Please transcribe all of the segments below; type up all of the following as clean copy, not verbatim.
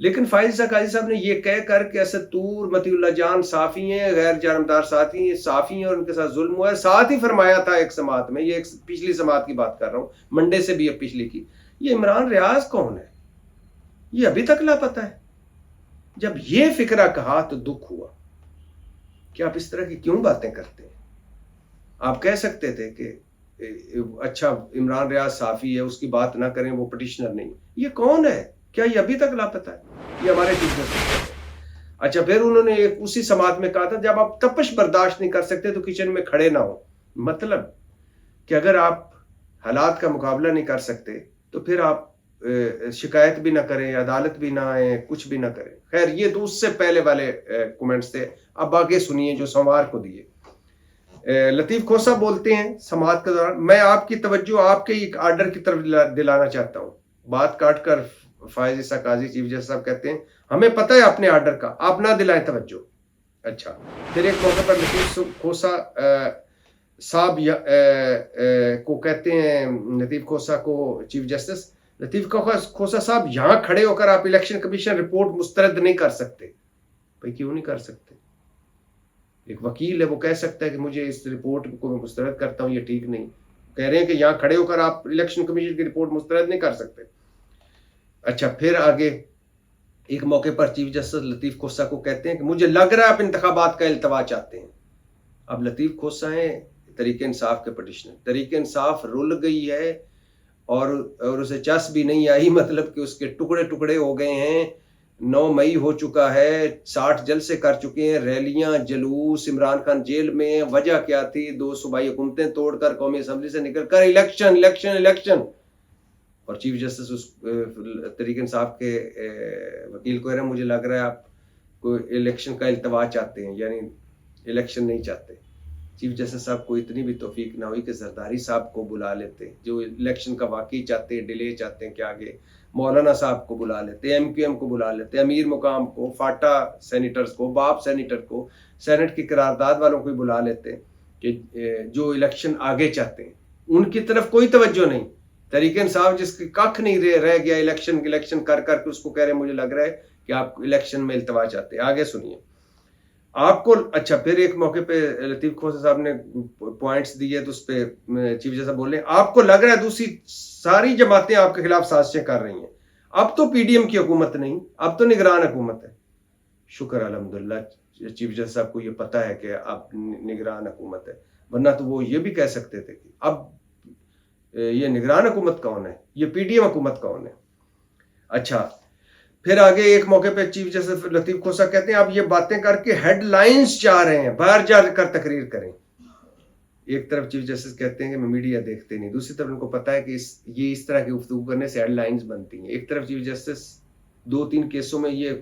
لیکن فائز عیسیٰ قاضی صاحب نے یہ کہہ کر کہ اسد طور مطیع اللہ جان صافی ہیں، غیر جانبدار صافی ہیں اور ان کے ساتھ ظلم ہوا ہے، ساتھ ہی فرمایا تھا ایک سماعت میں، یہ ایک پچھلی سماعت کی بات کر رہا ہوں، منڈے سے بھی اب پچھلی کی، یہ عمران ریاض کون ہے؟ یہ ابھی تک لاپتہ ہے۔ جب یہ فکرہ کہا تو دکھ ہوا کہ آپ اس طرح کی کیوں باتیں کرتے ہیں؟ آپ کہہ سکتے تھے کہ اچھا عمران ریاض صحافی ہے، اس کی بات نہ کریں، وہ پٹیشنر نہیں۔ یہ کون ہے؟ کیا یہ ابھی تک لاپتہ ہے؟ یہ ہمارے ٹیچر سے۔ اچھا پھر انہوں نے اسی سماعت میں کہا تھا جب آپ تپش برداشت نہیں کر سکتے تو کچن میں کھڑے نہ ہو۔ مطلب کہ اگر آپ حالات کا مقابلہ نہیں کر سکتے تو پھر آپ شکایت بھی نہ کریں، عدالت بھی نہ آئیں، کچھ بھی نہ کریں۔ خیر یہ تو اس سے پہلے والے کومنٹس تھے، اب آگے سنیے جو سوموار کو دیے۔ لطیف کھوسہ بولتے ہیں سماعت کے دوران، میں آپ کی توجہ آپ کے ایک آرڈر کی طرف دلانا چاہتا ہوں۔ بات کاٹ کر فائز عیسیٰ قاضی چیف جسٹس صاحب کہتے ہیں ہمیں پتہ ہے اپنے آرڈر کا، آپ نہ دلائیں توجہ۔ اچھا پھر ایک موقع پر لطیف کھوسہ صاحب کو کہتے ہیں، لطیف کھوسہ کو چیف جسٹس، لطیف کھوسہ صاحب یہاں کھڑے ہو کر آپ الیکشن کمیشن رپورٹ مسترد نہیں کر سکتے۔ بھائی کیوں نہیں کر سکتے؟ ایک وکیل ہے، وہ کہہ سکتا ہے کہ مجھے اس رپورٹ کو میں مسترد کرتا ہوں، یہ ٹھیک نہیں۔ کہہ رہے ہیں کہ یہاں کھڑے ہو کر آپ الیکشن کمیشن کی رپورٹ مسترد نہیں کر سکتے۔ اچھا پھر آگے ایک موقع پر چیف جسٹس لطیف کھوسہ کو کہتے ہیں کہ مجھے لگ رہا ہے آپ انتخابات کا التوا چاہتے ہیں۔ اب لطیف کھوسہ ہیں تحریک انصاف کے پٹیشنر، تحریک انصاف رل گئی ہے اور اسے چس بھی نہیں آئی، مطلب کہ اس کے ٹکڑے ٹکڑے ہو گئے ہیں۔ 9 مئی ہو چکا ہے، 60 جلسے کر چکے ہیں، ریلیاں، جلوس، عمران خان جیل میں، وجہ کیا تھی؟ 2 صوبائی حکومتیں توڑ کر قومی اسمبلی سے نکل کر الیکشن الیکشن الیکشن۔ اور چیف جسٹس اس تحریک انصاف کے وکیل کو کہہ رہے ہیں مجھے لگ رہا ہے آپ کو الیکشن کا التوا چاہتے ہیں، یعنی الیکشن نہیں چاہتے۔ چیف جسٹس صاحب کو اتنی بھی توفیق نہ ہوئی کہ زرداری صاحب کو بلا لیتے، جو الیکشن کا واقعی چاہتے ہیں، ڈیلے چاہتے ہیں کہ آگے، مولانا صاحب کو بلا لیتے، ایم کیو ایم کو بلا لیتے، امیر مقام کو، فاٹا سینیٹرز کو، باپ سینیٹر کو، سینٹ کی قرارداد والوں کو بھی بلا لیتے کہ جو الیکشن آگے چاہتے ہیں۔ ان کی طرف کوئی توجہ نہیں۔ تحریک انصاف جس کی ککھ نہیں رہ گیا، الیکشن کر کے اس کو کہہ رہے ہیں مجھے لگ رہا ہے کہ آپ الیکشن میں التوا چاہتے ہیں۔ آگے سنیے آپ کو۔ اچھا پھر ایک موقع پہ لطیف کھوسہ صاحب نے پوائنٹس دیے تو اس پہ چیف جیسا بول رہے ہیں آپ کو لگ رہا ہے دوسری ساری جماعتیں آپ کے خلاف سازشیں کر رہی ہیں، اب تو پی ڈی ایم کی حکومت نہیں، اب تو نگران حکومت ہے۔ شکر الحمدللہ چیف جسٹس صاحب کو یہ پتا ہے کہ اب نگران حکومت ہے، ورنہ تو وہ یہ بھی کہہ سکتے تھے کہ اب یہ نگران حکومت کون ہے، یہ پی ڈی ایم حکومت کون ہے۔ اچھا پھر آگے ایک موقع پہ چیف جسٹس لطیف کھوسہ کہتے ہیں آپ یہ باتیں کر کے ہیڈ لائنز چاہ رہے ہیں، باہر جا کر تقریر کریں۔ ایک طرف چیف جسٹس کہتے ہیں کہ میں میڈیا دیکھتے نہیں، دوسری طرف ان کو پتا ہے کہ یہ اس طرح کی گفتگو کرنے سے ہیڈ لائنز بنتی ہیں۔ ایک طرف چیف جسٹس 2-3 کیسوں میں یہ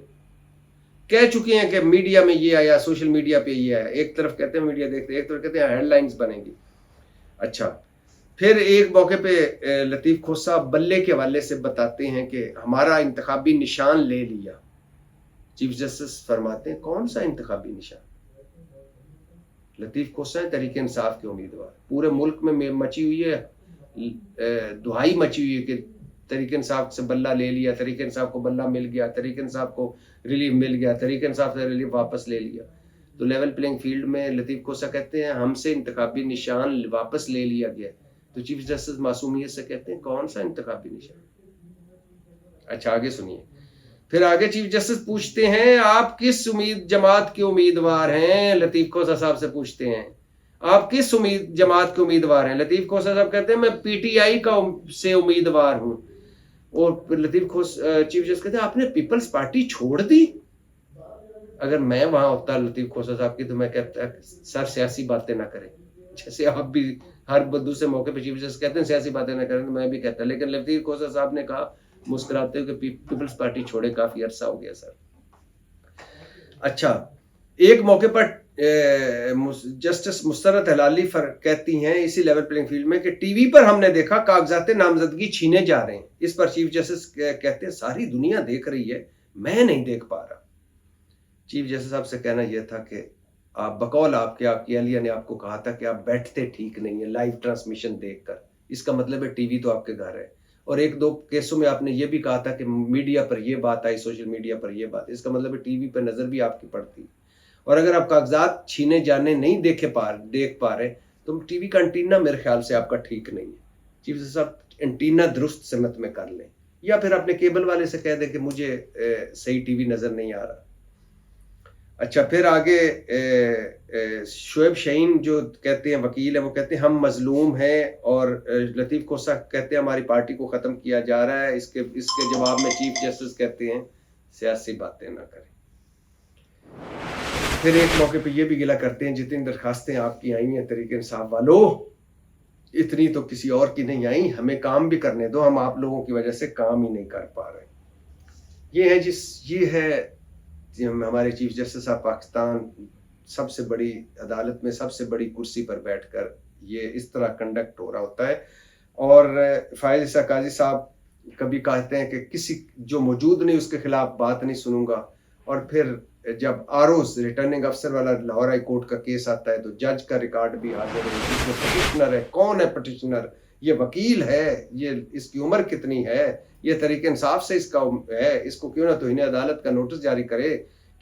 کہہ چکے ہیں کہ میڈیا میں یہ آیا، سوشل میڈیا پہ یہ آیا، ایک طرف کہتے ہیں میڈیا دیکھتے ہیں، ایک طرف کہتے ہیں ہیڈ لائنز بنیں گی۔ اچھا پھر ایک موقع پہ لطیف کھوسہ بلے کے حوالے سے بتاتے ہیں کہ ہمارا انتخابی نشان لے لیا۔ چیف جسٹس فرماتے ہیں کون سا انتخابی نشان؟ لطیف کھوسہ ہیں تحریک انصاف کے امیدوار، پورے ملک میں مچی ہوئی ہے، دہائی مچی ہوئی ہے کہ تحریک انصاف سے بلہ لے لیا، تحریک انصاف کو بلہ مل گیا، تحریک انصاف کو ریلیف مل گیا، تحریک انصاف سے ریلیف واپس لے لیا۔ تو لیول پلینگ فیلڈ میں لطیف کھوسہ کہتے ہیں ہم سے انتخابی نشان واپس لے لیا گیا۔ تو چیف جسٹس معصومیت سے کہتے ہیں کون سا انتخابی نشان؟ اچھا آگے سنیے۔ پھر آگے چیف جسٹس پوچھتے ہیں آپ کس جماعت کے امیدوار ہیں؟ لطیف کھوسہ صاحب سے پوچھتے ہیں آپ کس جماعت کے امیدوار ہیں؟ لطیف کھوسہ صاحب کہتے ہیں میں پی ٹی آئی کا سے امیدوار ہوں۔ اور چیف جسٹس کہتے ہیں آپ نے پیپلز پارٹی چھوڑ دی؟ اگر میں وہاں ہوتا لطیف کھوسہ صاحب کی تو میں کہتا سر سیاسی باتیں نہ کریں، جیسے آپ بھی ہر دوسرے موقع پہ چیف جسٹس کہتے ہیں سیاسی باتیں نہ کریں، تو میں بھی کہتا، لیکن لطیف کھوسہ صاحب نے کہا مسکراتے ہوئے کہ پیپلز پارٹی چھوڑے کافی عرصہ ہو گیا سر۔ اچھا ایک موقع پر جسٹس مسرت ہلالی کہتی ہیں اسی لیول پلینگ فیلڈ میں کہ ٹی وی پر ہم نے دیکھا کاغذات نامزدگی چھینے جا رہے ہیں۔ اس پر چیف جسٹس کہتے ہیں ساری دنیا دیکھ رہی ہے، میں نہیں دیکھ پا رہا۔ چیف جسٹس صاحب سے کہنا یہ تھا کہ آپ بقول آپ کی اہلیہ نے آپ کو کہا تھا کہ آپ بیٹھتے ٹھیک نہیں ہیں لائیو ٹرانسمیشن دیکھ کر، اس کا مطلب ہے ٹی وی تو آپ کے گھر ہے، اور ایک دو کیسوں میں آپ نے یہ بھی کہا تھا کہ میڈیا پر یہ بات آئی، سوشل میڈیا پر یہ بات، اس کا مطلب ہے ٹی وی پہ نظر بھی آپ کی پڑتی، اور اگر آپ کاغذات چھینے جانے نہیں دیکھ پا رہے تو ٹی وی کا انٹینا میرے خیال سے آپ کا ٹھیک نہیں ہے، چیف جسٹس صاحب انٹینا درست سمت میں کر لیں، یا پھر اپنے کیبل والے سے کہہ دیں کہ مجھے صحیح ٹی وی نظر نہیں آ رہا۔ اچھا، پھر آگے شعیب شہین جو کہتے ہیں وکیل ہیں، وہ کہتے ہیں ہم مظلوم ہیں، اور لطیف کوسہ کہتے ہیں ہماری پارٹی کو ختم کیا جا رہا ہے۔ اس کے جواب میں چیف جسٹس کہتے ہیں سیاسی باتیں نہ کریں۔ پھر ایک موقع پہ یہ بھی گلہ کرتے ہیں جتنی درخواستیں آپ کی آئی ہیں تحریک انصاف والوں، اتنی تو کسی اور کی نہیں آئی، ہمیں کام بھی کرنے دو، ہم آپ لوگوں کی وجہ سے کام ہی نہیں کر پا رہے۔ یہ ہے ہمارے چیف جسٹس آف پاکستان، سب سے بڑی عدالت میں سب سے بڑی کرسی پر بیٹھ کر یہ اس طرح کنڈکٹ ہو رہا ہوتا ہے۔ اور فائز عیسیٰ قاضی صاحب کبھی کہتے ہیں کہ کسی جو موجود نہیں اس کے خلاف بات نہیں سنوں گا، اور پھر جب آروز ریٹرننگ افسر والا لاہور ہائی کورٹ کا کیس آتا ہے تو جج کا ریکارڈ بھی حاضر ہے، جس میں پٹیشنر ہے، کون ہے پٹیشنر، یہ وکیل ہے، یہ اس کی عمر کتنی ہے، یہ تحریک انصاف سے اس کا ہے، اس کو کیوں نہ توہین عدالت کا نوٹس جاری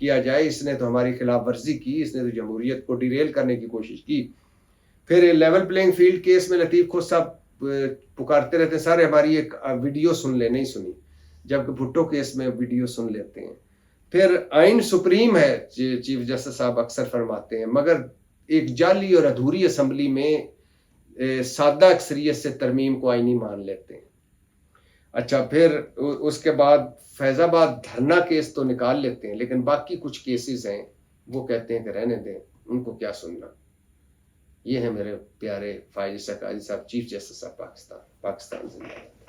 کیا جائے، اس نے تو ہماری خلاف ورزی کی، اس نے تو جمہوریت کو ڈیریل کرنے کی کوشش کی۔ پھر لیول پلینگ فیلڈ کیس میں لطیف خود صاحب پکارتے رہتے ہیں سارے ہماری ایک ویڈیو سن لے، نہیں سنی، جبکہ بھٹو کیس میں ویڈیو سن لیتے ہیں۔ پھر آئین سپریم ہے، چیف جسٹس صاحب اکثر فرماتے ہیں، مگر ایک جعلی اور ادھوری اسمبلی میں سادہ اکثریت سے ترمیم کو آئینی مان لیتے ہیں۔ اچھا، پھر اس کے بعد فیض آباد دھرنا کیس تو نکال لیتے ہیں، لیکن باقی کچھ کیسز ہیں وہ کہتے ہیں کہ رہنے دیں، ان کو کیا سننا۔ یہ ہے میرے پیارے فائز عیسیٰ قاضی صاحب، چیف جسٹس آف پاکستان زندہ باد۔